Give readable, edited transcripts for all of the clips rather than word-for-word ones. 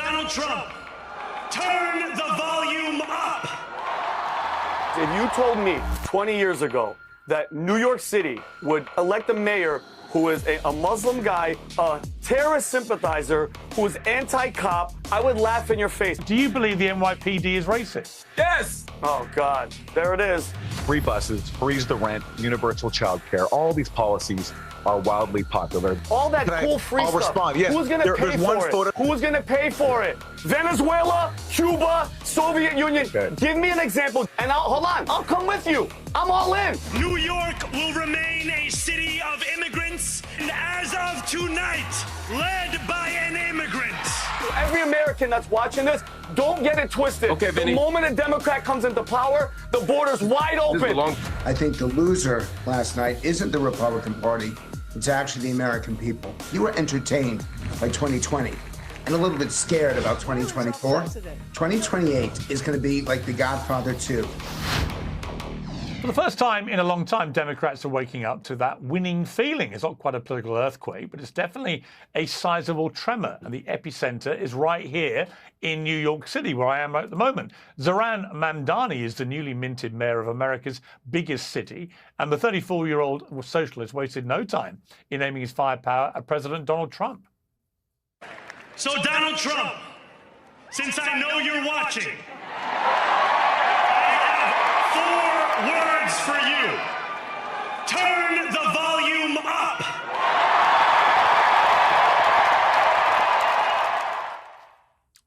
Donald Trump, turn the volume up. If you told me 20 years ago that New York City would elect a mayor who is a Muslim guy, a terrorist sympathizer, who is anti-cop, I would laugh in your face. Do you believe the NYPD is racist? Yes! Oh, God. There it is. Free buses, freeze the rent, universal child care. All these policies are wildly popular. All that cool free I'll stuff. Respond. Yes. Who's going to pay for it? Who's going to pay for it? Venezuela, Cuba, Soviet Union. Okay. Give me an example, and hold on, I'll come with you. I'm all in. New York will remain a city of immigrants, and as of tonight, led by an immigrant. Every American that's watching this, don't get it twisted. Okay, Vinny. The moment a Democrat comes into power, the border's wide open. I think the loser last night isn't the Republican Party. It's actually the American people. You were entertained by 2020 and a little bit scared about 2024. 2028 is going to be like The Godfather 2. For the first time in a long time, Democrats are waking up to that winning feeling. It's not quite a political earthquake, but it's definitely a sizable tremor. And the epicenter is right here in New York City, where I am at the moment. Zohran Mamdani is the newly minted mayor of America's biggest city. And the 34-year-old socialist wasted no time in aiming his firepower at President Donald Trump. So, Donald Trump, since I know you're watching, words for you. Turn the volume up.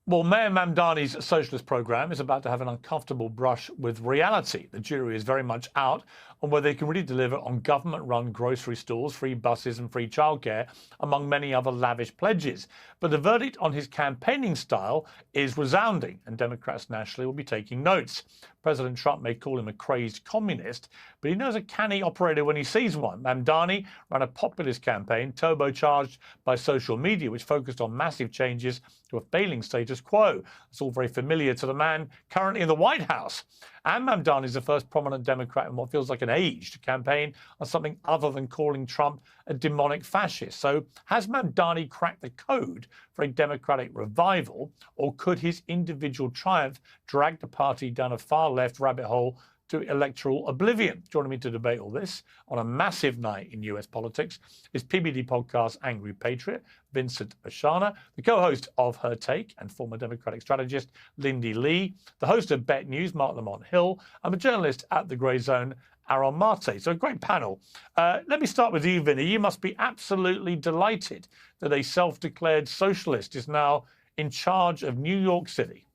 Well, Mayor Mamdani's socialist program is about to have an uncomfortable brush with reality. The jury is very much out on whether they can really deliver on government-run grocery stores, free buses and free childcare, among many other lavish pledges. But the verdict on his campaigning style is resounding, and Democrats nationally will be taking notes. President Trump may call him a crazed communist, but he knows a canny operator when he sees one. Mamdani ran a populist campaign turbocharged by social media, which focused on massive changes to a failing status quo. It's all very familiar to the man currently in the White House. And Mamdani is the first prominent Democrat in what feels like an age to campaign on something other than calling Trump a demonic fascist. So has Mamdani cracked the code for a Democratic revival, or could his individual triumph drag the party down a far-left rabbit hole to electoral oblivion? Joining me to debate all this on a massive night in US politics is PBD podcast Angry Patriot, Vincent Oshana, the co-host of Her Take and former Democratic strategist Lindy Lee, the host of Bet News, Marc Lamont Hill, and a journalist at The Grey Zone, Aaron Maté. So a great panel. Let me start with you, Vinny. You must be absolutely delighted that a self-declared socialist is now in charge of New York City.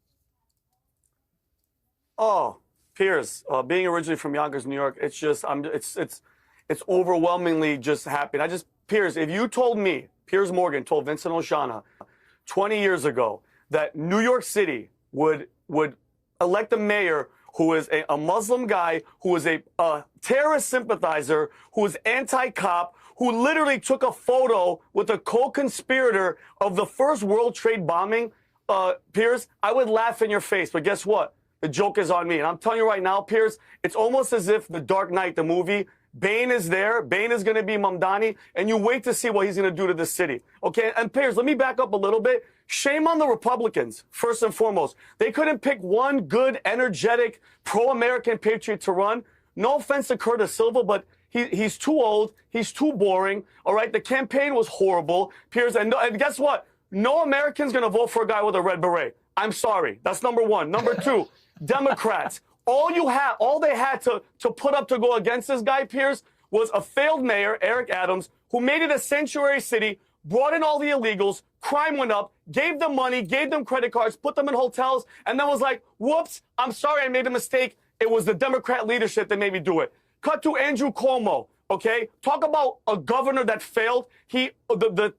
Oh, Piers, being originally from Yonkers, New York, it's just, it's overwhelmingly just happy. Piers, if you told me, Piers Morgan told Vincent Oshana 20 years ago that New York City would elect a mayor who is a Muslim guy, who is a terrorist sympathizer, who is anti-cop, who literally took a photo with a co-conspirator of the first World Trade bombing, Piers, I would laugh in your face. But guess what? The joke is on me. And I'm telling you right now, Piers, it's almost as if The Dark Knight, the movie, Bane is there. Bane is going to be Mamdani. And you wait to see what he's going to do to the city. Okay? And Piers, let me back up a little bit. Shame on the Republicans, first and foremost. They couldn't pick one good, energetic, pro-American patriot to run. No offense to Curtis Silva, but he's too old. He's too boring. All right? The campaign was horrible. Piers, and guess what? No American's going to vote for a guy with a red beret. I'm sorry. That's number one. Number two, Democrats. All they had to put up to go against this guy, Piers, was a failed mayor, Eric Adams, who made it a sanctuary city, brought in all the illegals, crime went up, gave them money, gave them credit cards, put them in hotels, and then was like, whoops, I'm sorry I made a mistake. It was the Democrat leadership that made me do it. Cut to Andrew Cuomo, okay? Talk about a governor that failed. The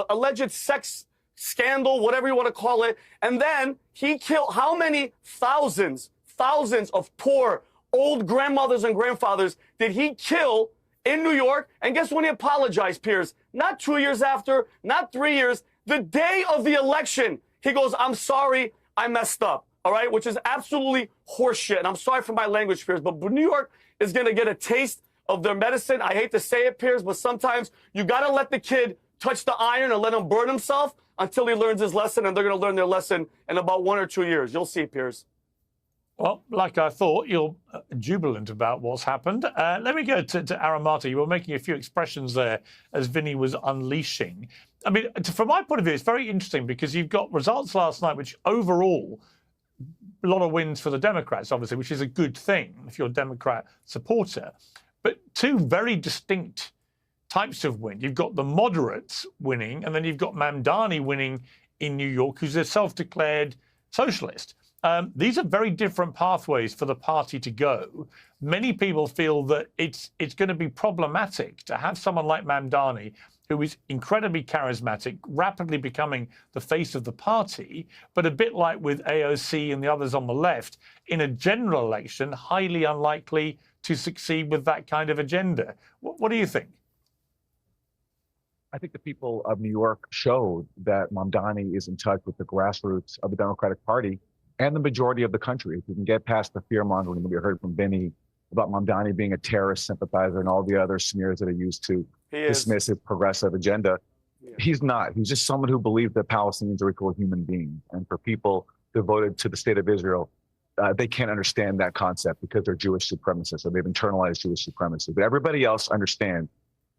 alleged sex scandal, whatever you want to call it, and then he killed how many thousands of poor old grandmothers and grandfathers did he kill in New York? And guess when he apologized, Piers? Not 2 years after, not 3 years, the day of the election. He goes, I'm sorry, I messed up, all right? Which is absolutely horseshit. And I'm sorry for my language, Piers, but New York is going to get a taste of their medicine. I hate to say it, Piers, but sometimes you got to let the kid touch the iron and let him burn himself. until he learns his lesson, and they're going to learn their lesson in about 1 or 2 years. You'll see, Piers. Well, like I thought, you're jubilant about what's happened. Let me go to Maté. You were making a few expressions there as Vinny was unleashing. I mean, from my point of view, it's very interesting because you've got results last night which overall, a lot of wins for the Democrats, obviously, which is a good thing if you're a Democrat supporter. But two very distinct types of win. You've got the moderates winning, and then you've got Mamdani winning in New York, who's a self-declared socialist. These are very different pathways for the party to go. Many people feel that it's going to be problematic to have someone like Mamdani, who is incredibly charismatic, rapidly becoming the face of the party, but a bit like with AOC and the others on the left, in a general election, highly unlikely to succeed with that kind of agenda. What do you think? I think the people of New York showed that Mamdani is in touch with the grassroots of the Democratic Party and the majority of the country. If you can get past the fear-mongering that we heard from Vinny about Mamdani being a terrorist sympathizer and all the other smears that are used to dismiss his progressive agenda, he's not. He's just someone who believes that Palestinians are equal human beings. And for people devoted to the state of Israel, they can't understand that concept because they're Jewish supremacists, or they've internalized Jewish supremacy. But everybody else understands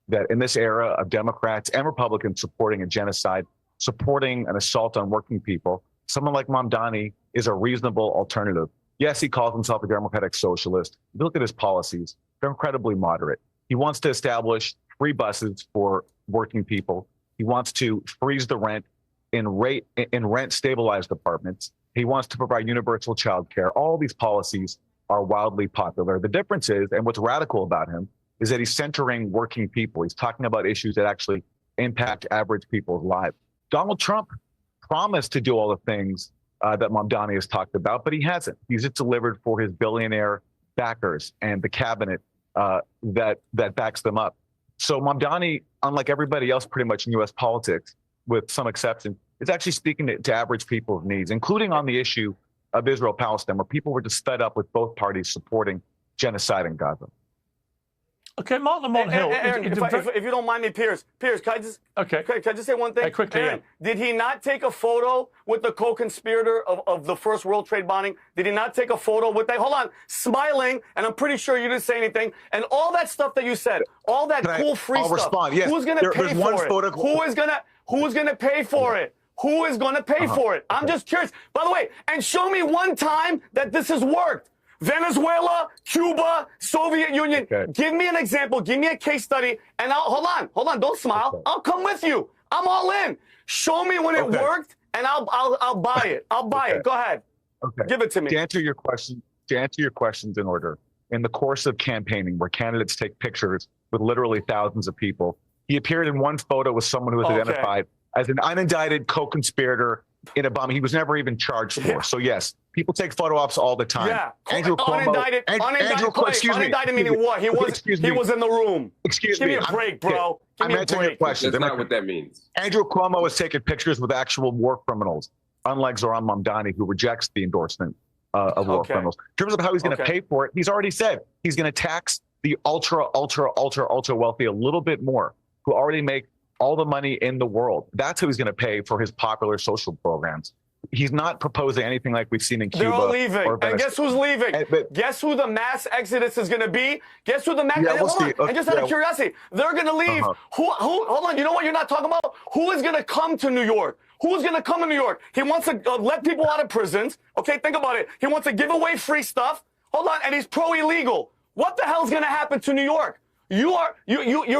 that in this era of Democrats and Republicans supporting a genocide, supporting an assault on working people, someone like Mamdani is a reasonable alternative. Yes, he calls himself a democratic socialist. If you look at his policies, they're incredibly moderate. He wants to establish free buses for working people. He wants to freeze the rent in rent stabilized apartments. He wants to provide universal child care. All these policies are wildly popular. The difference is, and what's radical about him, is that he's centering working people. He's talking about issues that actually impact average people's lives. Donald Trump promised to do all the things that Mamdani has talked about, but he hasn't. He's just delivered for his billionaire backers and the cabinet that backs them up. So Mamdani, unlike everybody else pretty much in U.S. politics, with some exception, is actually speaking to average people's needs, including on the issue of Israel-Palestine, where people were just fed up with both parties supporting genocide in Gaza. Okay, Marc Lamont Hill. Aaron, if you don't mind me, Piers, can I just say one thing? Quickly, Aaron, did he not take a photo with the co-conspirator of the first World Trade bombing? Did he not take a photo with that? Hold on, smiling, and I'm pretty sure you didn't say anything. And all that stuff that you said, all that cool free stuff. I'll respond. Yes. Who's going to pay for it? Who is going to pay for it? Who is going to pay for it? I'm just curious. By the way, and show me one time that this has worked. Venezuela, Cuba, Soviet Union. Okay. Give me an example. Give me a case study. And hold on. Don't smile. Okay. I'll come with you. I'm all in. Show me when it worked, and I'll buy it. I'll buy it. Go ahead. Okay. Give it to me. To answer your questions in order, in the course of campaigning, where candidates take pictures with literally thousands of people, he appeared in one photo with someone who was identified as an unindicted co-conspirator in a bombing he was never even charged for. So yes, people take photo ops all the time. Yeah, Andrew Cuomo. Unindicted meaning what? He was in the room. Excuse me. Give me a break, bro. Give me a break. That's not what that means. Andrew Cuomo has taken pictures with actual war criminals, unlike Zohran Mamdani, who rejects the endorsement of war criminals. In terms of how he's going to pay for it, he's already said he's going to tax the ultra wealthy a little bit more, who already make all the money in the world. That's who he's going to pay for his popular social programs. He's not proposing anything like we've seen in Cuba. They're all leaving. And guess who's leaving? Guess who the mass exodus is going to be? Guess who the mass... And just out of curiosity, they're going to leave. Hold on. You know what you're not talking about? Who is going to come to New York? Who's going to come to New York? He wants to let people out of prisons. Okay, think about it. He wants to give away free stuff. Hold on. And he's pro-illegal. What the hell's going to happen to New York? You're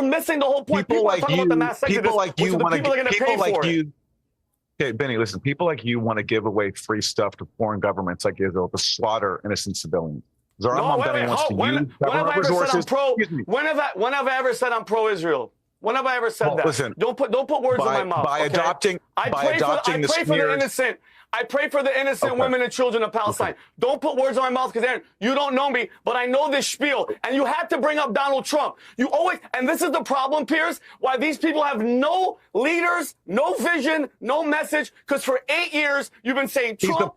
missing the whole point. People like you, people like you want to. Okay, Vinny, listen. People like you want to give away free stuff to foreign governments like Israel to slaughter innocent civilians. Zohran Mamdani wants to use government resources. When have I ever said I'm pro-Israel? When have I ever said that? Listen, don't put words in my mouth. By adopting the smears. I pray for the innocent women and children of Palestine. Okay. Don't put words in my mouth, because Aaron, you don't know me, but I know this spiel. And you had to bring up Donald Trump. You always, and this is the problem, Piers, why these people have no leaders, no vision, no message, because for 8 years, you've been saying Trump,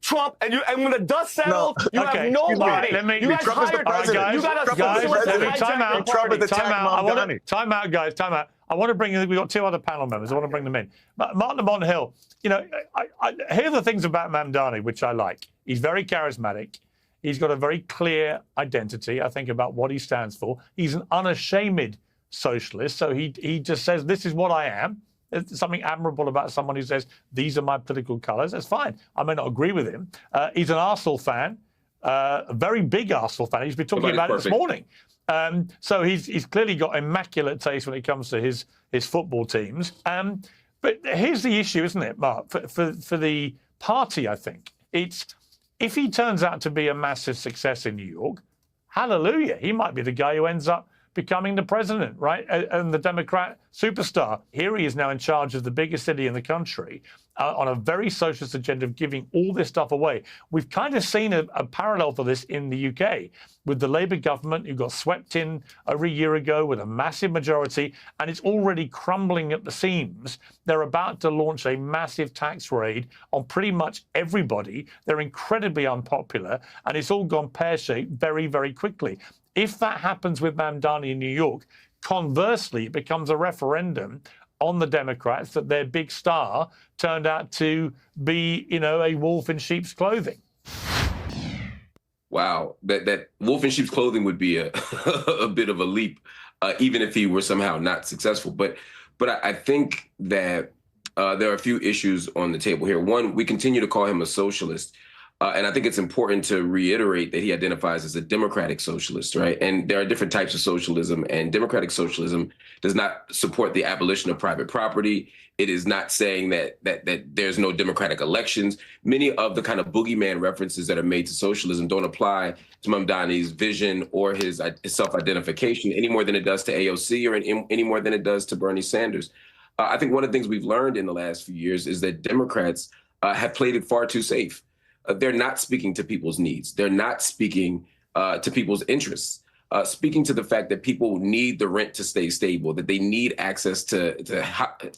Trump, and when the dust settles, you have nobody. You guys hired, you got a time out, guys, time out. I want to bring in, we've got two other panel members. I want to bring them in. Marc Lamont Hill, you know, here are the things about Mamdani, which I like. He's very charismatic. He's got a very clear identity, I think, about what he stands for. He's an unashamed socialist. So he just says, this is what I am. There's something admirable about someone who says, these are my political colours. That's fine. I may not agree with him. He's an Arsenal fan, a very big Arsenal fan. He's been talking about it this morning. So he's clearly got immaculate taste when it comes to his football teams. But here's the issue, isn't it, Mark? For the party, I think, it's if he turns out to be a massive success in New York, hallelujah, he might be the guy who ends up becoming the president, right? And the Democrat superstar. Here he is now in charge of the biggest city in the country on a very socialist agenda of giving all this stuff away. We've kind of seen a parallel for this in the UK with the Labour government who got swept in over a year ago with a massive majority, and it's already crumbling at the seams. They're about to launch a massive tax raid on pretty much everybody. They're incredibly unpopular, and it's all gone pear-shaped very, very quickly. If that happens with Mamdani in New York, conversely, it becomes a referendum on the Democrats that their big star turned out to be, you know, a wolf in sheep's clothing. Wow, that wolf in sheep's clothing would be a a bit of a leap, even if he were somehow not successful. But I think that there are a few issues on the table here. One, we continue to call him a socialist. And I think it's important to reiterate that he identifies as a democratic socialist, right? And there are different types of socialism, and democratic socialism does not support the abolition of private property. It is not saying that there's no democratic elections. Many of the kind of boogeyman references that are made to socialism don't apply to Mamdani's vision or his self-identification any more than it does to AOC or any more than it does to Bernie Sanders. I think one of the things we've learned in the last few years is that Democrats have played it far too safe. They're not speaking to people's needs. They're not speaking to people's interests, speaking to the fact that people need the rent to stay stable, that they need access to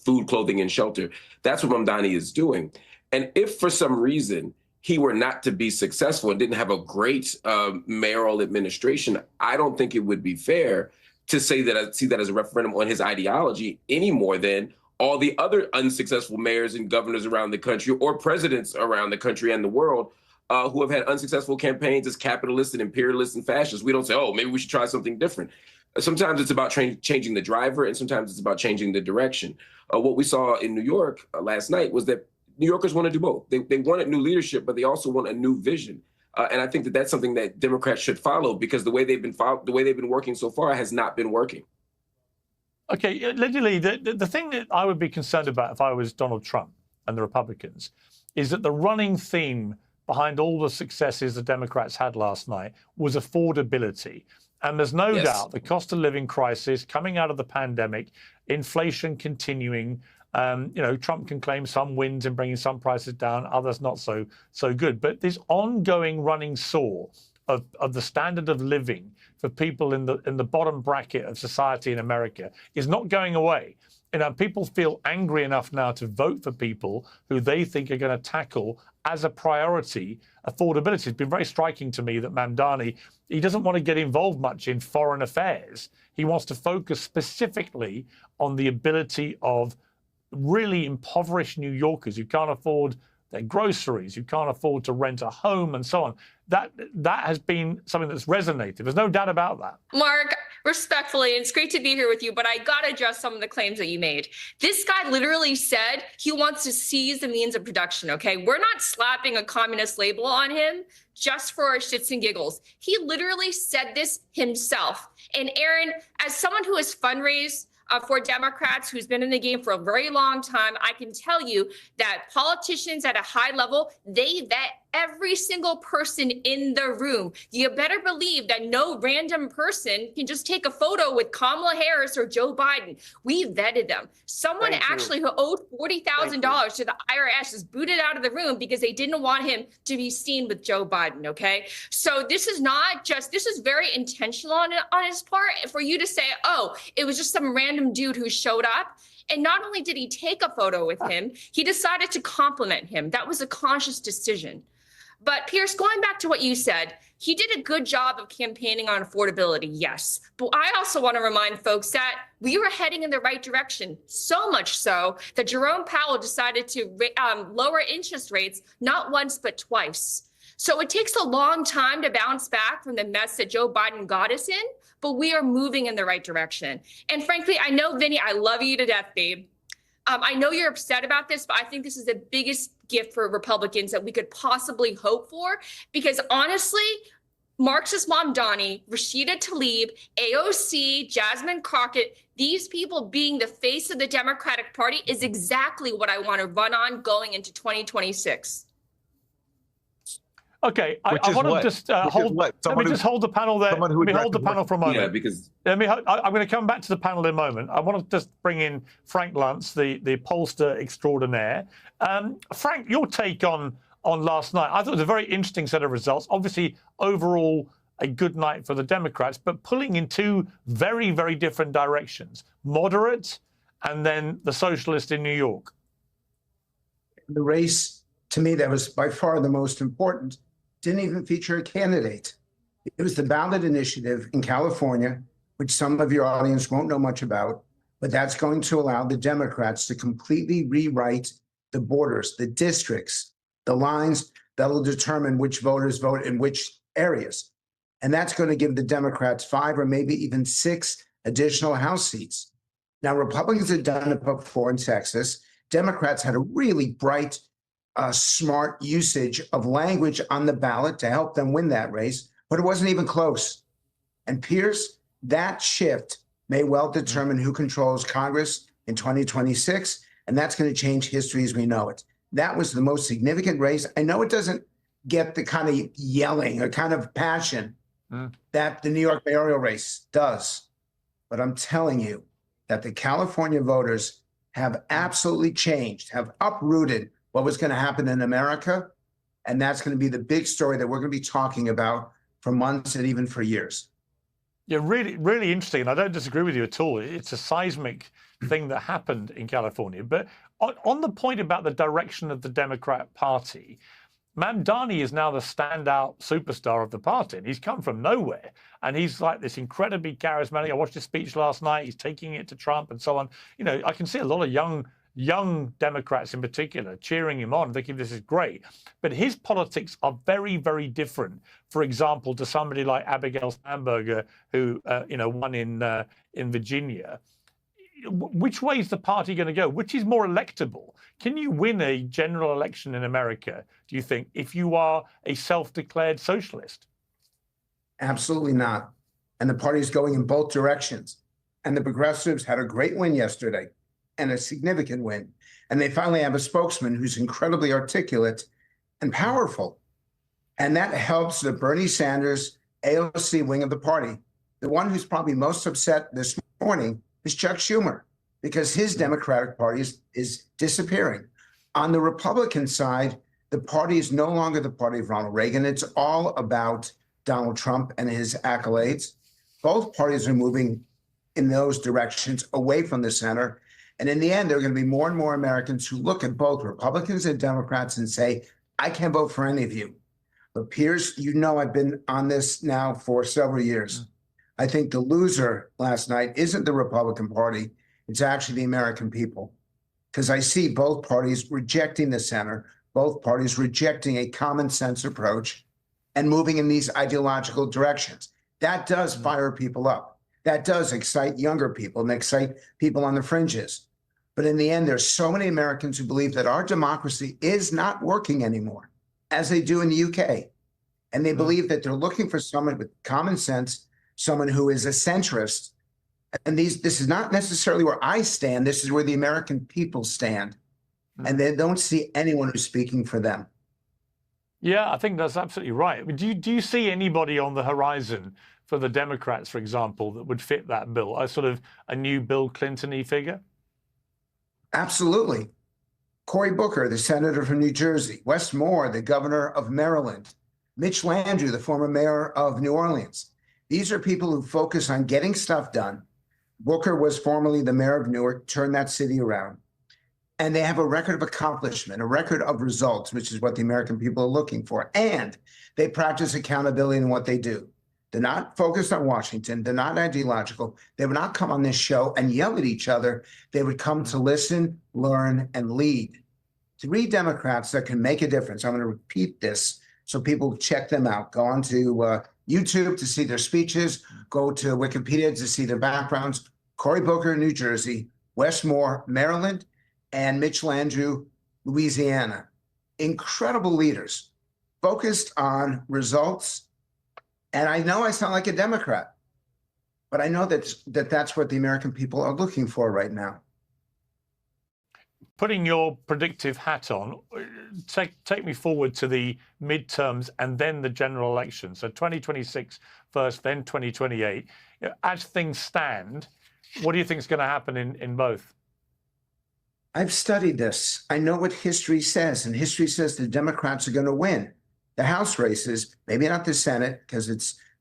food, clothing, and shelter. That's what Mamdani is doing. And if for some reason he were not to be successful and didn't have a great mayoral administration, I don't think it would be fair to say that I see that as a referendum on his ideology any more than all the other unsuccessful mayors and governors around the country or presidents around the country and the world who have had unsuccessful campaigns as capitalists and imperialists and fascists. We don't say, oh, maybe we should try something different. Sometimes it's about changing the driver, and sometimes it's about changing the direction. What we saw in New York last night was that New Yorkers want to do both. They wanted new leadership, but they also want a new vision. And I think that that's something that Democrats should follow, because the way they've been working so far has not been working. Okay, Lindy, the thing that I would be concerned about if I was Donald Trump and the Republicans is that the running theme behind all the successes the Democrats had last night was affordability. And there's no doubt the cost of living crisis coming out of the pandemic, inflation continuing. You know, Trump can claim some wins in bringing some prices down, others not so good. But this ongoing running sore of the standard of living for people in the bottom bracket of society in America is not going away. You know, people feel angry enough now to vote for people who they think are going to tackle as a priority affordability. It's been very striking to me that Mamdani, he doesn't want to get involved much in foreign affairs. He wants to focus specifically on the ability of really impoverished New Yorkers who can't afford their groceries, who can't afford to rent a home, and so on. That has been something that's resonated. There's no doubt about that. Mark, respectfully, and it's great to be here with you, but I got to address some of the claims that you made. This guy literally said he wants to seize the means of production, okay? We're not slapping a communist label on him just for our shits and giggles. He literally said this himself. And Aaron, as someone who has fundraised for Democrats, who's been in the game for a very long time, I can tell you that politicians at a high level, they vet every single person in the room. You better believe that no random person can just take a photo with Kamala Harris or Joe Biden. We vetted them. Someone actually who owed $40,000 to the IRS is booted out of the room because they didn't want him to be seen with Joe Biden, okay? So this is not just, this is very intentional on his part for you to say, oh, it was just some random dude who showed up. And not only did he take a photo with him, he decided to compliment him. That was a conscious decision. But Piers, going back to what you said, he did a good job of campaigning on affordability, yes. But I also want to remind folks that we were heading in the right direction, so much so that Jerome Powell decided to lower interest rates not once but twice. So it takes a long time to bounce back from the mess that Joe Biden got us in, but we are moving in the right direction. And frankly, I know, Vinny, I love you to death, babe. I know you're upset about this, but I think this is the biggest gift for Republicans that we could possibly hope for, because honestly, Marxist Mamdani, Rashida Tlaib, AOC, Jasmine Crockett, these people being the face of the Democratic Party is exactly what I want to run on going into 2026. Okay, I want to just hold. Let me just hold the panel there. Let me hold the panel for a moment. Yeah, because I'm going to come back to the panel in a moment. I want to just bring in Frank Luntz, the pollster extraordinaire. Frank, your take on last night? I thought it was a very interesting set of results. Obviously, overall, a good night for the Democrats, but pulling in two very, very different directions: moderate, and then the Socialist in New York. The race, to me, that was by far the most important, didn't even feature a candidate. It was the ballot initiative in California, which some of your audience won't know much about, but that's going to allow the Democrats to completely rewrite the borders, the districts, the lines that will determine which voters vote in which areas. And that's going to give the Democrats 5 or maybe even 6 additional House seats. Now, Republicans had done it before in Texas. Democrats had a really bright, smart usage of language on the ballot to help them win that race, but it wasn't even close. And Piers, that shift may well determine who controls Congress in 2026, and that's going to change history as we know it. That was the most significant race. I know it doesn't get the kind of yelling or kind of passion that the New York mayoral race does, but I'm telling you that the California voters have absolutely changed, have uprooted what was going to happen in America. And that's going to be the big story that we're going to be talking about for months and even for years. Yeah, really, really interesting. And I don't disagree with you at all. It's a seismic thing that happened in California. But on the point about the direction of the Democrat Party, Mamdani is now the standout superstar of the party. And he's come from nowhere. And he's like this incredibly charismatic. I watched his speech last night. He's taking it to Trump and so on. You know, I can see a lot of young Democrats in particular cheering him on, thinking this is great. But his politics are very, very different, for example, to somebody like Abigail Spanberger, who won in Virginia. Which way is the party going to go? Which is more electable? Can you win a general election in America, do you think, if you are a self-declared socialist? Absolutely not. And the party's going in both directions. And the progressives had a great win yesterday, and a significant win. And they finally have a spokesman who's incredibly articulate and powerful. And that helps the Bernie Sanders AOC wing of the party. The one who's probably most upset this morning is Chuck Schumer, because his Democratic Party is disappearing. On the Republican side, the party is no longer the party of Ronald Reagan. It's all about Donald Trump and his accolades. Both parties are moving in those directions away from the center. And in the end, there are going to be more and more Americans who look at both Republicans and Democrats and say, I can't vote for any of you. But Piers, you know I've been on this now for several years. I think the loser last night isn't the Republican Party. It's actually the American people. Because I see both parties rejecting the center, both parties rejecting a common sense approach and moving in these ideological directions. That does fire people up. That does excite younger people and excite people on the fringes. But in the end, there's so many Americans who believe that our democracy is not working anymore, as they do in the UK. And they believe that they're looking for someone with common sense, someone who is a centrist. And this is not necessarily where I stand. This is where the American people stand. And they don't see anyone who's speaking for them. Yeah, I think that's absolutely right. Do you see anybody on the horizon for the Democrats, for example, that would fit that bill? A sort of a new Bill Clinton-y figure? Absolutely. Cory Booker, the senator from New Jersey, Wes Moore, the governor of Maryland, Mitch Landrieu, the former mayor of New Orleans. These are people who focus on getting stuff done. Booker was formerly the mayor of Newark, turned that city around. And they have a record of accomplishment, a record of results, which is what the American people are looking for. And they practice accountability in what they do. They're not focused on Washington. They're not ideological. They would not come on this show and yell at each other. They would come to listen, learn, and lead. 3 Democrats that can make a difference. I'm going to repeat this so people check them out. Go on to YouTube to see their speeches. Go to Wikipedia to see their backgrounds. Cory Booker, New Jersey. Wes Moore, Maryland. And Mitch Landrieu, Louisiana. Incredible leaders, focused on results. And I know I sound like a Democrat, but I know that's what the American people are looking for right now. Putting your predictive hat on, take me forward to the midterms and then the general election. So 2026 first, then 2028. As things stand, what do you think is going to happen in both? I've studied this. I know what history says, and history says the Democrats are going to win the House races, maybe not the Senate, because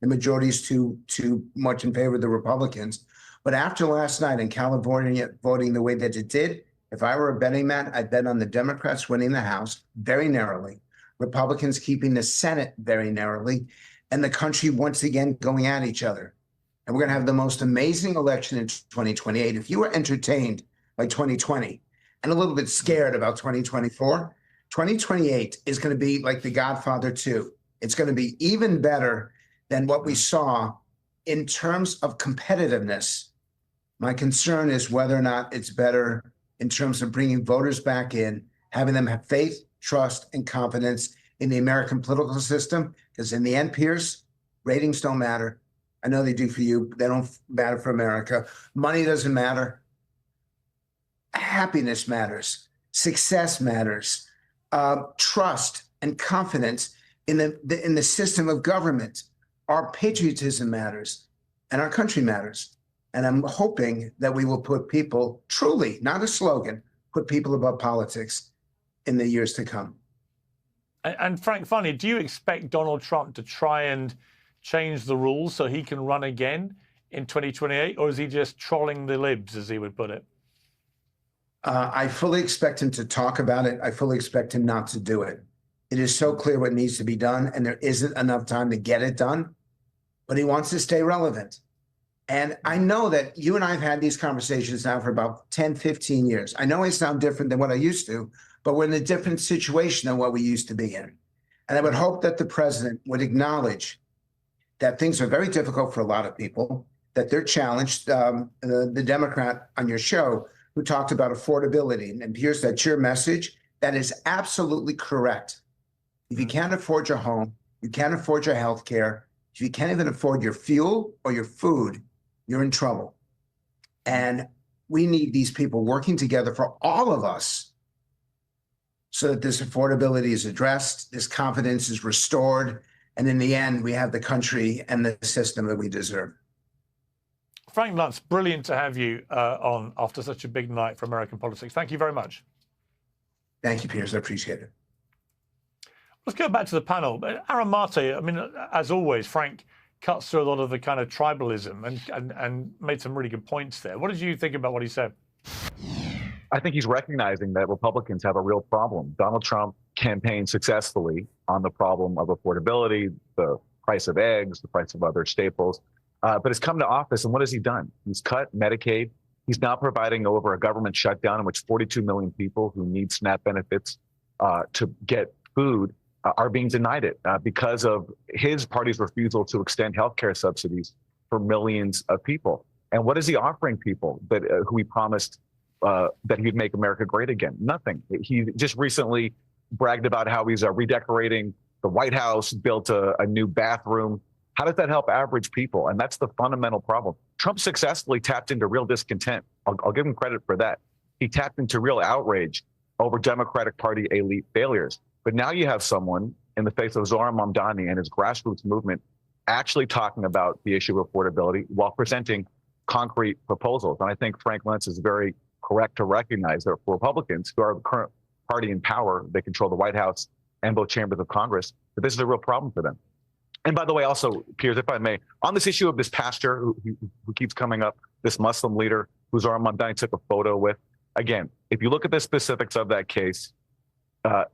the majority is too much in favor of the Republicans. But after last night in California voting the way that it did, if I were a betting man, I'd bet on the Democrats winning the House very narrowly, Republicans keeping the Senate very narrowly, and the country once again going at each other. And we're going to have the most amazing election in 2028. If you were entertained by 2020 and a little bit scared about 2024, 2028 is going to be like The Godfather 2. It's going to be even better than what we saw in terms of competitiveness. My concern is whether or not it's better in terms of bringing voters back in, having them have faith, trust, and confidence in the American political system. Because in the end, Piers, ratings don't matter. I know they do for you. They don't matter for America. Money doesn't matter. Happiness matters. Success matters. Trust and confidence in the system of government. Our patriotism matters, and our country matters. And I'm hoping that we will put people, truly, not a slogan, put people above politics in the years to come. And Frank, finally, do you expect Donald Trump to try and change the rules so he can run again in 2028, or is he just trolling the libs, as he would put it? I fully expect him to talk about it. I fully expect him not to do it. It is so clear what needs to be done, and there isn't enough time to get it done, but he wants to stay relevant. And I know that you and I have had these conversations now for about 10, 15 years. I know I sound different than what I used to, but we're in a different situation than what we used to be in. And I would hope that the president would acknowledge that things are very difficult for a lot of people, that they're challenged. The Democrat on your show who talked about affordability, and Piers, that's your message. That is absolutely correct. If you can't afford your home, you can't afford your health care, if you can't even afford your fuel or your food, you're in trouble. And we need these people working together for all of us so that this affordability is addressed, this confidence is restored, and in the end, we have the country and the system that we deserve. Frank Luntz, brilliant to have you on after such a big night for American politics. Thank you very much. Thank you, Piers. I appreciate it. Let's go back to the panel. Aaron Maté, I mean, as always, Frank cuts through a lot of the kind of tribalism and made some really good points there. What did you think about what he said? I think he's recognizing that Republicans have a real problem. Donald Trump campaigned successfully on the problem of affordability, the price of eggs, the price of other staples, but has come to office, and what has he done? He's cut Medicaid. He's now providing over a government shutdown in which 42 million people who need SNAP benefits to get food are being denied it because of his party's refusal to extend healthcare subsidies for millions of people. And what is he offering people that who he promised that he'd make America great again? Nothing. He just recently bragged about how he's redecorating the White House, built a new bathroom. How does that help average people? And that's the fundamental problem. Trump successfully tapped into real discontent. I'll give him credit for that. He tapped into real outrage over Democratic Party elite failures. But now you have someone in the face of Zohran Mamdani and his grassroots movement actually talking about the issue of affordability while presenting concrete proposals. And I think Frank Luntz is very correct to recognize that for Republicans, who are the current party in power, they control the White House and both chambers of Congress, that this is a real problem for them. And by the way, also, Piers, if I may, on this issue of this pastor who keeps coming up, this Muslim leader who Zohran Mamdani took a photo with, again, if you look at the specifics of that case,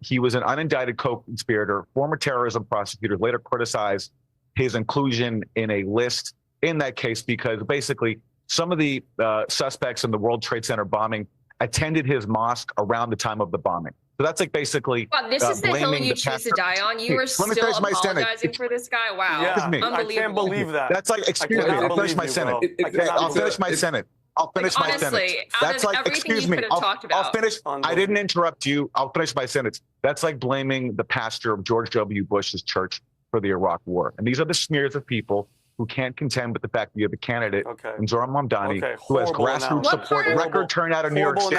he was an unindicted co-conspirator. Former terrorism prosecutors later criticized his inclusion in a list in that case because basically some of the suspects in the World Trade Center bombing attended his mosque around the time of the bombing. So that's like basically Wow, this is the hill you choose to die on. You are still apologizing for this guy. Wow, Yeah, unbelievable. I can't believe that. That's like, excuse me, I'll finish my sentence. I'll finish my sentence. I'll finish my sentence. Honestly, That's like, excuse me, I'll finish. I didn't interrupt you. I'll finish my sentence. That's like blaming the pastor of George W. Bush's church for the Iraq War. And these are the smears of people who can't contend with the fact that you have a candidate in Zohran Mamdani who has grassroots support, record turnout in New York City,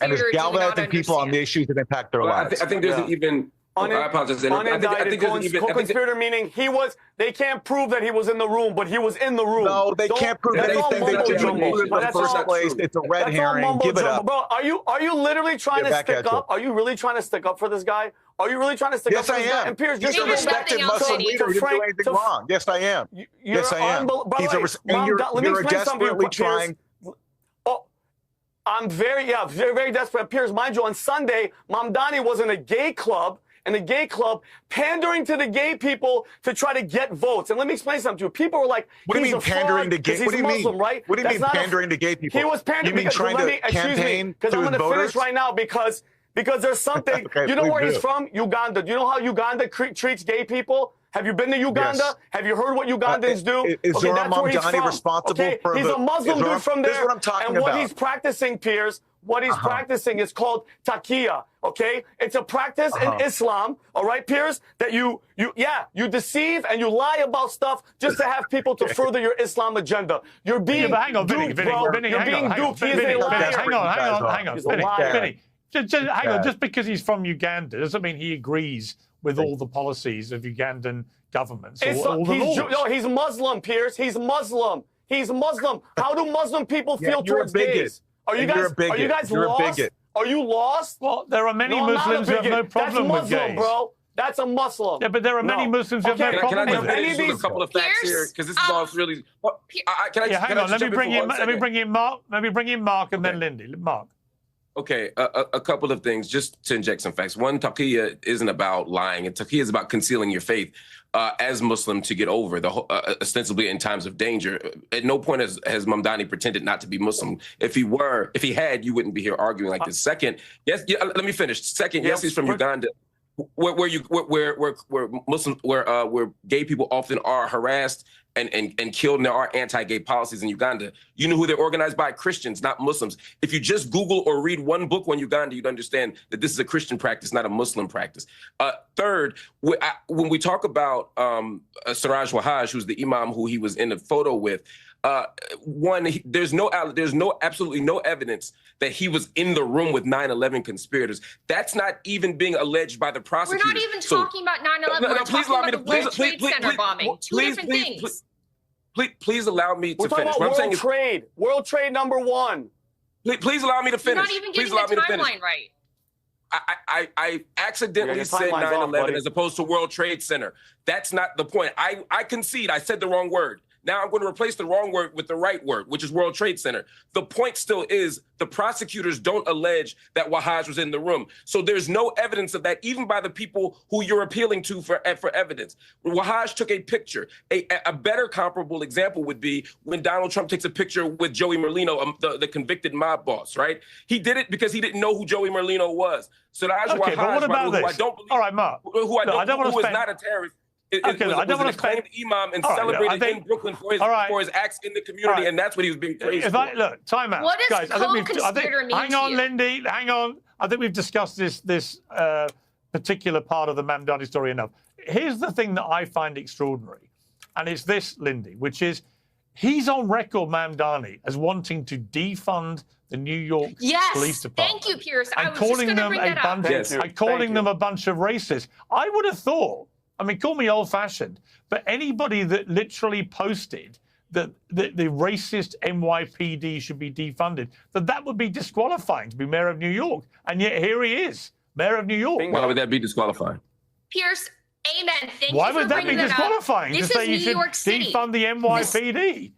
and is galvanizing people on the issues that impact their lives. I think there's an even. I apologize. Unindicted co-conspirator, meaning they can't prove that he was in the room, but he was in the room. No, they can't prove anything. They just remove it in the first place. It's a red herring. Give it up. Bro, are you literally trying to stick up? Are you really trying to stick up for this guy? Are you really trying to stick up for this guy? Yes, I am. And Piers, he's a respected Muslim leader who didn't do anything wrong. Yes, I am. Yes, I am. You're desperately trying. I'm very desperate. Piers, mind you, on Sunday, Mamdani was in a gay club. In the gay club, pandering to the gay people to try to get votes. And let me explain something to you. People were like, what do you mean pandering to gay? What do you mean? Right? What do you mean pandering to gay people? He was pandering. You mean trying to campaign to his voters? Because I'm going to finish right now because there's something. You know where he's from? Uganda. Do you know how Uganda treats gay people? Have you been to Uganda? Yes. Have you heard what Ugandans do? Is Zohran Mamdani responsible for he's a Muslim dude from there. This is what I'm talking about. And what he's practicing, Piers, what he's practicing is called taqiyya, okay? It's a practice in Islam, all right, Piers, that you deceive and you lie about stuff just to have people to further your Islam agenda. You're being hang on, duped, Vinny, bro. Vinny, You're being duped. He's a liar. Hang on, He's a liar. Vinny. Hang on, just because he's from Uganda doesn't mean he agrees with all the policies of Ugandan governments or all the laws. No, he's Muslim, Piers. He's Muslim. He's Muslim. How do Muslim people feel towards gays? Are you guys lost? Are you lost? Well, there are many Muslims who have no problem with gays. That's Muslim, bro. That's a Muslim. Yeah, but there are many Muslims who have no problem with it. Can I just a couple of facts here? Because this is all really... Hang on. Let me bring in Mark and then Lindy. Mark. Okay, a couple of things just to inject some facts. One, taqiyya isn't about lying, and taqiyya is about concealing your faith as Muslim to get over ostensibly in times of danger. At no point has Mamdani pretended not to be Muslim. If he had, you wouldn't be here arguing like this. Second, let me finish. Second, yes, he's from Uganda. Where gay people often are harassed and killed, and there are anti-gay policies in Uganda. You know who they're organized by? Christians, not Muslims. If you just Google or read one book on Uganda, you'd understand that this is a Christian practice, not a Muslim practice. Third, when we talk about Siraj Wahaj, who's the imam who he was in the photo with, there's absolutely no evidence that he was in the room with 9/11 conspirators. That's not even being alleged by the prosecutors. We're not even talking about 9/11. We're talking about the World Trade Center bombing. Two different things. Please allow me to finish. What I'm saying is World Trade number one. Please allow me to finish. You're not even getting the timeline right. I accidentally said 9/11 as opposed to World Trade Center. That's not the point. I concede. I said the wrong word. Now I'm going to replace the wrong word with the right word, which is World Trade Center. The point still is the prosecutors don't allege that Wahaj was in the room. So there's no evidence of that, even by the people who you're appealing to for evidence. Wahaj took a picture. A better comparable example would be when Donald Trump takes a picture with Joey Merlino, the convicted mob boss, right? He did it because he didn't know who Joey Merlino was. So Wahaj, but what about this? All right, Mark. Who is not a terrorist. I don't want to claim imam and celebrated in Brooklyn for his acts in the community, and that's what he was being praised for. Time out. What does co-conspirator mean? Hang on, Lindy. Hang on. I think we've discussed this particular part of the Mamdani story enough. Here's the thing that I find extraordinary, and it's this, Lindy, which is he's on record, Mamdani, as wanting to defund the New York Police Department. Thank you, Piers. And calling them a bunch of racists. I would have thought. I mean, call me old-fashioned, but anybody that literally posted that the racist NYPD should be defunded, that would be disqualifying to be mayor of New York. And yet here he is, mayor of New York. Why would that be disqualifying? Piers, amen. Why would that be disqualifying to say you should defund the NYPD?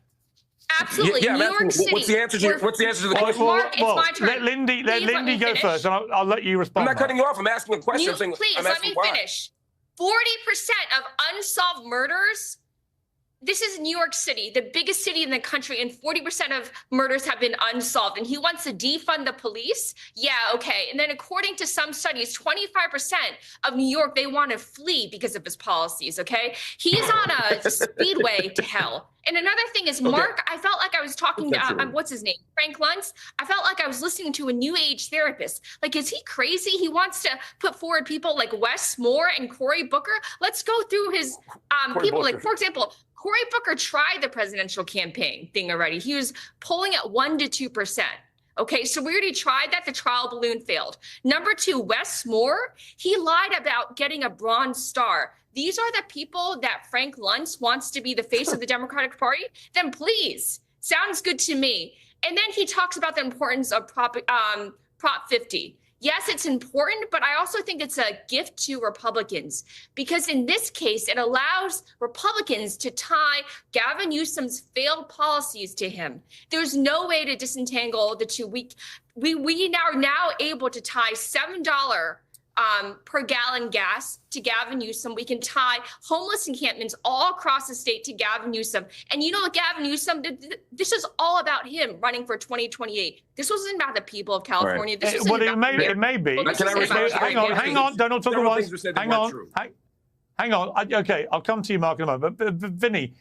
Absolutely. Yeah, New I'm asking, York City. what's the answer to the question? Mark, it's my turn. Let Lindy Please go first, and I'll let you respond. I'm not cutting you off. I'm asking a question. Please, let me finish. 40% of unsolved murders. This is New York City, the biggest city in the country, and 40% of murders have been unsolved. And he wants to defund the police? Yeah, okay. And then according to some studies, 25% of New York, they want to flee because of his policies, okay? He's on a speedway to hell. And another thing is, Mark, I felt like I was talking to, what's his name? Frank Luntz. I felt like I was listening to a new age therapist. Like, is he crazy? He wants to put forward people like Wes Moore and Cory Booker. Let's go through his people. Like, for example, Cory Booker tried the presidential campaign thing already. He was polling at 1 to 2%. Okay, so we already tried that. The trial balloon failed. Number 2, Wes Moore, he lied about getting a Bronze Star. These are the people that Frank Luntz wants to be the face of the Democratic Party? Then please, sounds good to me. And then he talks about the importance of Prop 50. Yes, it's important, but I also think it's a gift to Republicans, because in this case, it allows Republicans to tie Gavin Newsom's failed policies to him. There's no way to disentangle the two. We are now able to tie $7 per gallon gas to Gavin Newsom. We can tie homeless encampments all across the state to Gavin Newsom. And you know what, Gavin Newsom, this is all about him running for 2028. This wasn't about the people of California. Right. This Well, it may be. Well, hang on, don't talk at once. Hang on. Okay, I'll come to you, Mark, in a moment. But Vinny,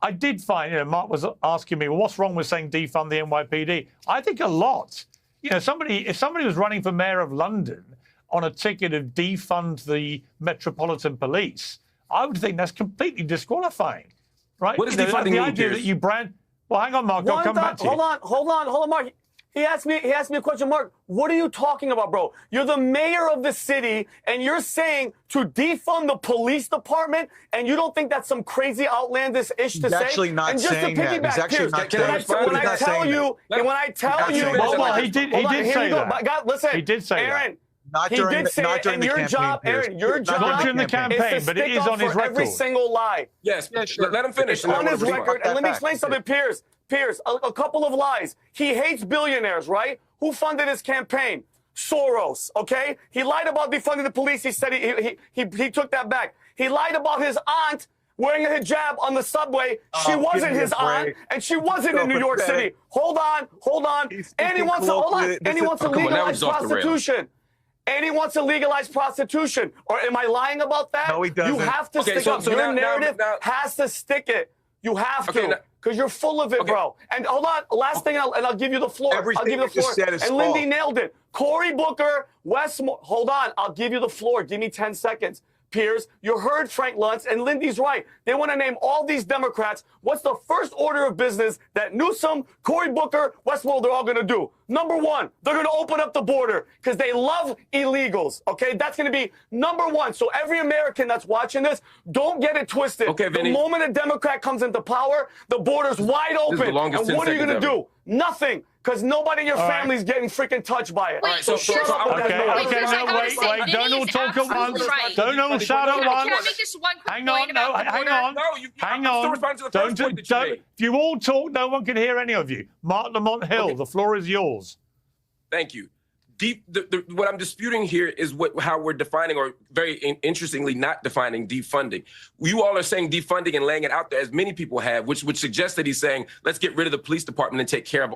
I did find, Mark was asking me, well, what's wrong with saying defund the NYPD? I think a lot. If somebody was running for mayor of London on a ticket of defund the Metropolitan Police, I would think that's completely disqualifying, right? What does defunding mean, idea Piers? that you brand. Well, hang on, Mark. I'll come back to you. Hold on, Mark. He asked me a question, Mark. What are you talking about, bro? You're the mayor of the city, and you're saying to defund the police department, and you don't think that's some crazy outlandish ish to say? He's actually not saying that. He's actually not saying that. When I tell you, well, he did say that. God, listen, he did say Aaron. Not during the campaign. Aaron, your job not during the campaign, but it is on his record. Every single lie. Yes, sure. Let him finish. It's on his record. And let me explain something, Piers. A couple of lies. He hates billionaires, right? Who funded his campaign? Soros, okay? He lied about defunding the police. He said he took that back. He lied about his aunt wearing a hijab on the subway. She wasn't his aunt, and she wasn't in New York City. Hold on. And he wants to legalize prostitution. And he wants to legalize prostitution. Or am I lying about that? No, he doesn't. You have to stick up. Your narrative has to stick it. You have to. Because you're full of it, bro. And hold on, last thing, and I'll give you the floor. Everything I'll give you the floor. said is and Lindy nailed it. Cory Booker, Wes Moore. Hold on, I'll give you the floor. Give me 10 seconds. Piers, you heard Frank Luntz, and Lindy's right. They want to name all these Democrats. What's the first order of business that Newsom, Cory Booker, Wes Moore, they're all going to do? Number 1, they're going to open up the border because they love illegals, okay? That's going to be number 1. So every American that's watching this, don't get it twisted. Okay, Vinny. The moment a Democrat comes into power, the border's wide open. And what are you going to do? Nothing. Because nobody in your family's getting freaking touched by it. Wait, So shut up with that noise. Wait, don't all talk at once. Right. Don't all shout at once. Can I make just one quick Hang point on, about the border? hang on. If you all talk, no one can hear any of you. Marc Lamont Hill, the floor is yours. Thank you. What I'm disputing here is how we're defining, or very interestingly, not defining defunding. You all are saying defunding and laying it out there, as many people have, which would suggest that he's saying, let's get rid of the police department and take care of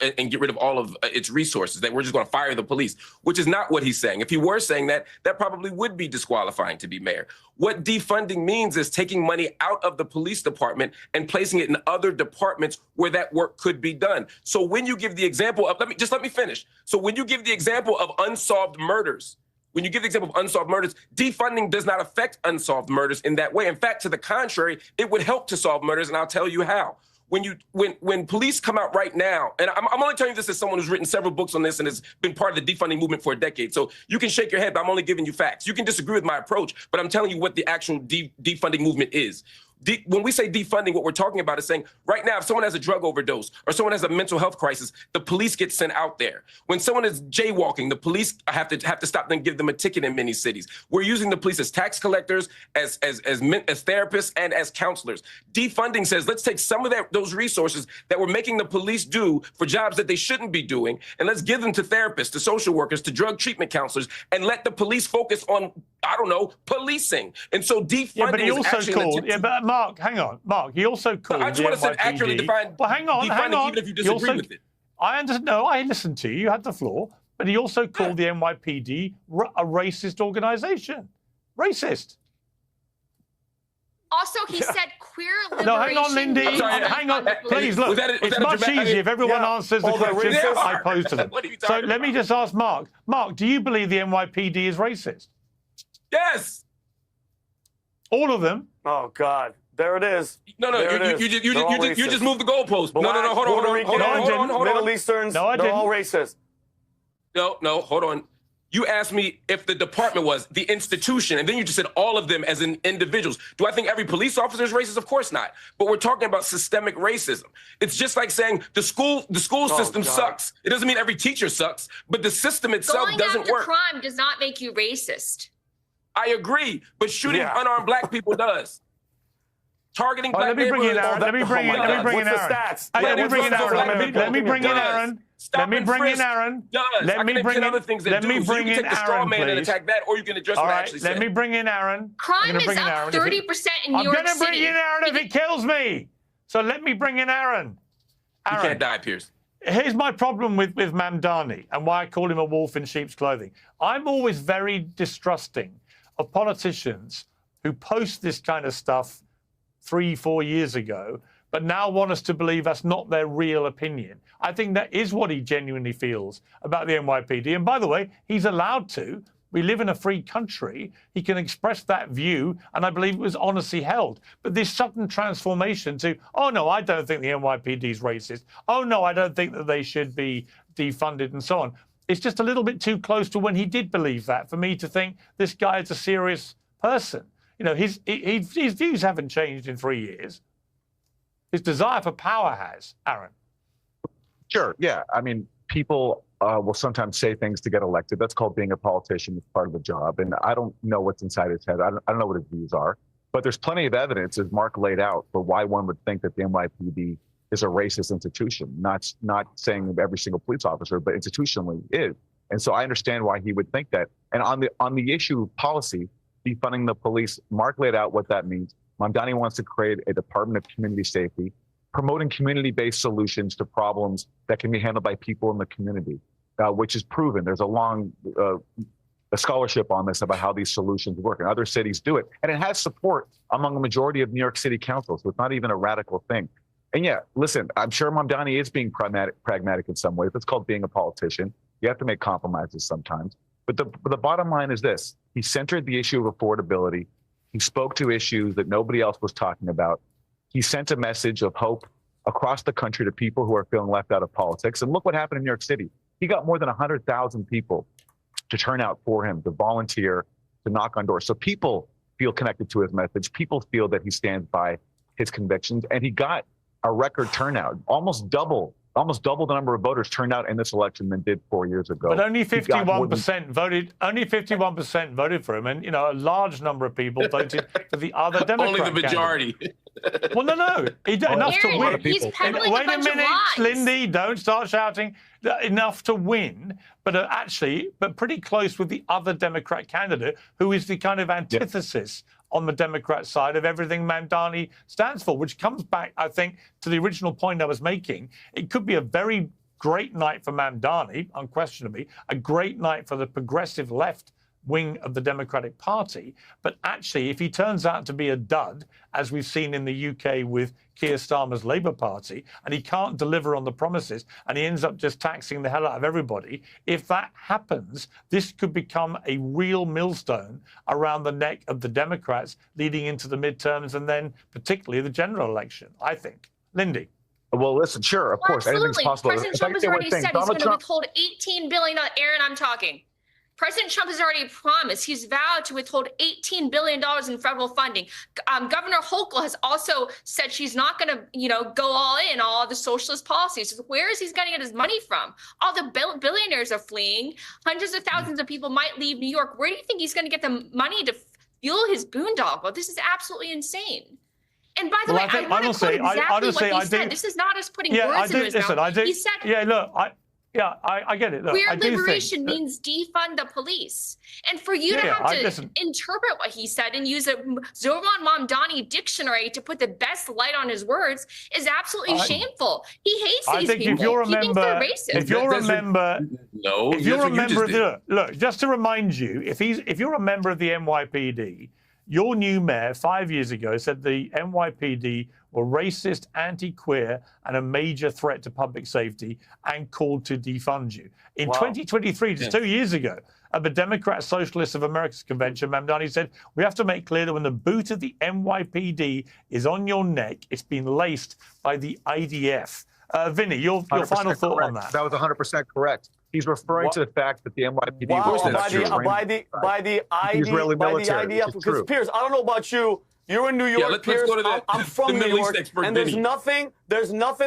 and get rid of all of its resources, that we're just going to fire the police, which is not what he's saying. If he were saying that, that probably would be disqualifying to be mayor. What defunding means is taking money out of the police department and placing it in other departments where that work could be done. So when you give the example of, let me finish. So when you give the example of unsolved murders, defunding does not affect unsolved murders in that way. In fact, to the contrary, it would help to solve murders, and I'll tell you how. When police come out right now, and I'm only telling you this as someone who's written several books on this and has been part of the defunding movement for a decade. So you can shake your head, but I'm only giving you facts. You can disagree with my approach, but I'm telling you what the actual defunding movement is. When we say defunding, what we're talking about is saying right now, if someone has a drug overdose or someone has a mental health crisis, the police get sent out there. When someone is jaywalking, the police have to stop them, give them a ticket in many cities. We're using the police as tax collectors, as therapists, and as counselors. Defunding says let's take some of those resources that we're making the police do for jobs that they shouldn't be doing, and let's give them to therapists, to social workers, to drug treatment counselors, and let the police focus on, I don't know, policing. And so defunding. Yeah, but he also called. Yeah, but Mark, hang on, Mark. He also called. I just want to say accurately define. Well, hang on. Even if you disagree with it. I understand. No, I listened to you. You had the floor. But he also called the NYPD a racist organization. Racist. Also, he said queer liberation. No, hang on, Lindy. Hang on. Please, look. It's much easier if everyone answers the question I posed to them. So let me just ask Mark. Mark, do you believe the NYPD is racist? Yes. All of them? Oh, God. There it is. No, you just moved the goalpost. No, hold on. Middle Easterns, they're all racist. No, hold on. You asked me if the department was the institution, and then you just said all of them as in individuals. Do I think every police officer is racist? Of course not. But we're talking about systemic racism. It's just like saying the school system sucks. It doesn't mean every teacher sucks, but the system itself doesn't work. Going after crime does not make you racist. I agree, but shooting unarmed black people does. Targeting black people. Let me bring in Aaron. Let me bring in Aaron. Let me bring in Aaron. Let me bring in Aaron. Let me bring in other things. Let me bring in Aaron, please. And attack that, or you can address what I actually said. Let me bring in Aaron. Crime is up 30% in New York City. I'm going to bring in Aaron if he kills me. So let me bring in Aaron. You can't die, Piers. Here's my problem with Mamdani and why I call him a wolf in sheep's clothing. I'm always very distrusting of politicians who post this kind of stuff 3-4 years ago, but now want us to believe that's not their real opinion. I think that is what he genuinely feels about the NYPD. And by the way, he's allowed to. We live in a free country. He can express that view, and I believe it was honestly held. But this sudden transformation to, oh, no, I don't think the NYPD is racist. Oh, no, I don't think that they should be defunded and so on. It's just a little bit too close to when he did believe that for me to think this guy is a serious person. You know, his views haven't changed in 3 years. His desire for power has, Aaron. Sure, yeah. I mean, people will sometimes say things to get elected. That's called being a politician. It's part of the job. And I don't know what's inside his head. I don't know what his views are. But there's plenty of evidence, as Mark laid out, for why one would think that the NYPD is a racist institution. Not saying every single police officer, but institutionally is. And so I understand why he would think that. And on the issue of policy, defunding the police, Mark laid out what that means. Mamdani wants to create a Department of Community Safety, promoting community-based solutions to problems that can be handled by people in the community, which is proven. There's a long a scholarship on this about how these solutions work, and other cities do it. And it has support among the majority of New York City Council, so it's not even a radical thing. And yeah, listen, I'm sure Mamdani is being pragmatic in some ways. That's called being a politician. You have to make compromises sometimes. But the bottom line is this. He centered the issue of affordability. He spoke to issues that nobody else was talking about. He sent a message of hope across the country to people who are feeling left out of politics. And look what happened in New York City. He got more than 100,000 people to turn out for him, to volunteer, to knock on doors. So people feel connected to his message. People feel that he stands by his convictions. And he got a record turnout, almost double the number of voters turned out in this election than did 4 years ago. But only 51% voted. Only 51% voted for him, and a large number of people voted for the other Democrat. Only the majority. Well, no, he did enough to win. He's peddling wait a bunch minute, of lies. Lindy, don't start shouting. Enough to win, but pretty close with the other Democrat candidate, who is the kind of antithesis on the Democrat side of everything Mamdani stands for, which comes back, I think, to the original point I was making. It could be a very great night for Mamdani, unquestionably, a great night for the progressive left wing of the Democratic Party. But actually, if he turns out to be a dud, as we've seen in the UK with Keir Starmer's Labour Party, and he can't deliver on the promises, and he ends up just taxing the hell out of everybody, if that happens, this could become a real millstone around the neck of the Democrats leading into the midterms and then particularly the general election, I think. Lindy. Well, listen, sure, of course, anything's possible. President Trump has already said he's going to withhold $18 billion. Aaron, I'm talking. President Trump has already promised, he's vowed to withhold $18 billion in federal funding. Governor Hochul has also said she's not going to, go all in all the socialist policies. Where is he going to get his money from? All the billionaires are fleeing. Hundreds of thousands of people might leave New York. Where do you think he's going to get the money to fuel his boondoggle? This is absolutely insane. And by the way, I want to quote exactly what he said. This is not us putting words in his mouth. He said, I get it. Look, queer liberation means defund the police. And for you to have to interpret what he said and use a Zohran Mamdani dictionary to put the best light on his words is absolutely shameful. He hates these people. He thinks they're racist. If you're just to remind you, if you're a member of the NYPD, your new mayor 5 years ago said the NYPD were racist, anti-queer, and a major threat to public safety, and called to defund you. In 2023, just 2 years ago, at the Democrat Socialists of America's convention, Mamdani said, we have to make clear that when the boot of the NYPD is on your neck, it's been laced by the IDF. Vinny, your final thought on that. That was 100% correct. He's referring to the fact that the NYPD by the IDF. Because Piers, I don't know about you. You're in New York, Piers. I'm from New York, and there's nothing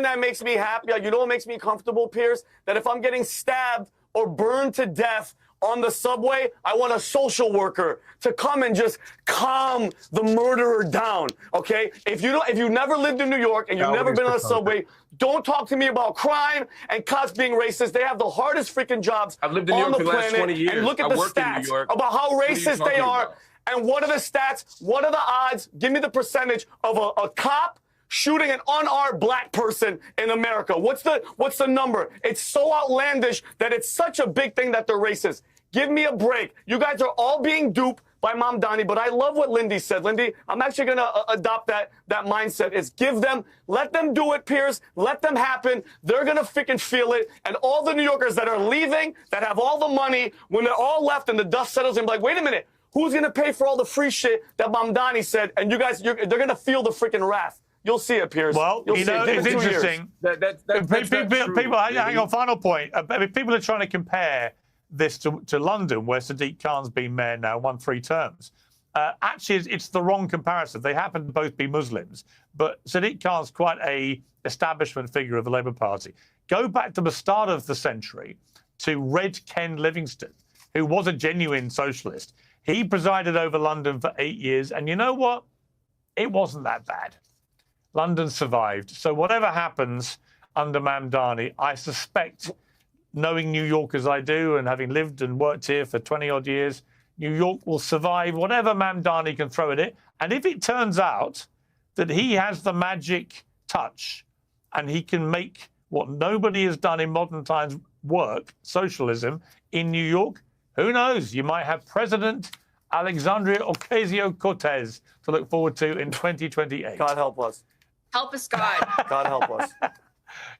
that makes me happy. You know what makes me comfortable, Piers? That if I'm getting stabbed or burned to death on the subway, I want a social worker to come and just calm the murderer down. Okay? If you've never lived in New York and you've never been on a subway, don't talk to me about crime and cops being racist. They have the hardest freaking jobs on the planet. For the last 20 years. And look at the stats about how racist they are. And what are the stats? What are the odds? Give me the percentage of a cop shooting an unarmed black person in America. What's the number? It's so outlandish that it's such a big thing that they're racist. Give me a break. You guys are all being duped by Mamdani, but I love what Lindy said. Lindy, I'm actually going to adopt that mindset. Is let them do it, Piers. Let them happen. They're going to freaking feel it. And all the New Yorkers that are leaving, that have all the money, when they're all left and the dust settles, and be like, wait a minute, who's going to pay for all the free shit that Mamdani said? And you guys, they're going to feel the freaking wrath. You'll see it, Piers. Well, it's interesting. People, hang on, final point. People are trying to compare this to London, where Sadiq Khan's been mayor now, won 3 terms. Actually, it's the wrong comparison. They happen to both be Muslims, but Sadiq Khan's quite a establishment figure of the Labour Party. Go back to the start of the century to Red Ken Livingstone, who was a genuine socialist. He presided over London for 8 years, and you know what? It wasn't that bad. London survived. So whatever happens under Mamdani, I suspect, knowing New York as I do and having lived and worked here for 20-odd years, New York will survive whatever Mamdani can throw at it. And if it turns out that he has the magic touch and he can make what nobody has done in modern times work, socialism, in New York, who knows? You might have President Alexandria Ocasio-Cortez to look forward to in 2028. God help us. Help us, God. God help us.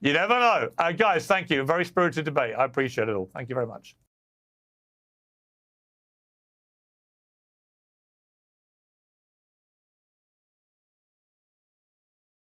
You never know. Guys, thank you. A very spirited debate. I appreciate it all. Thank you very much.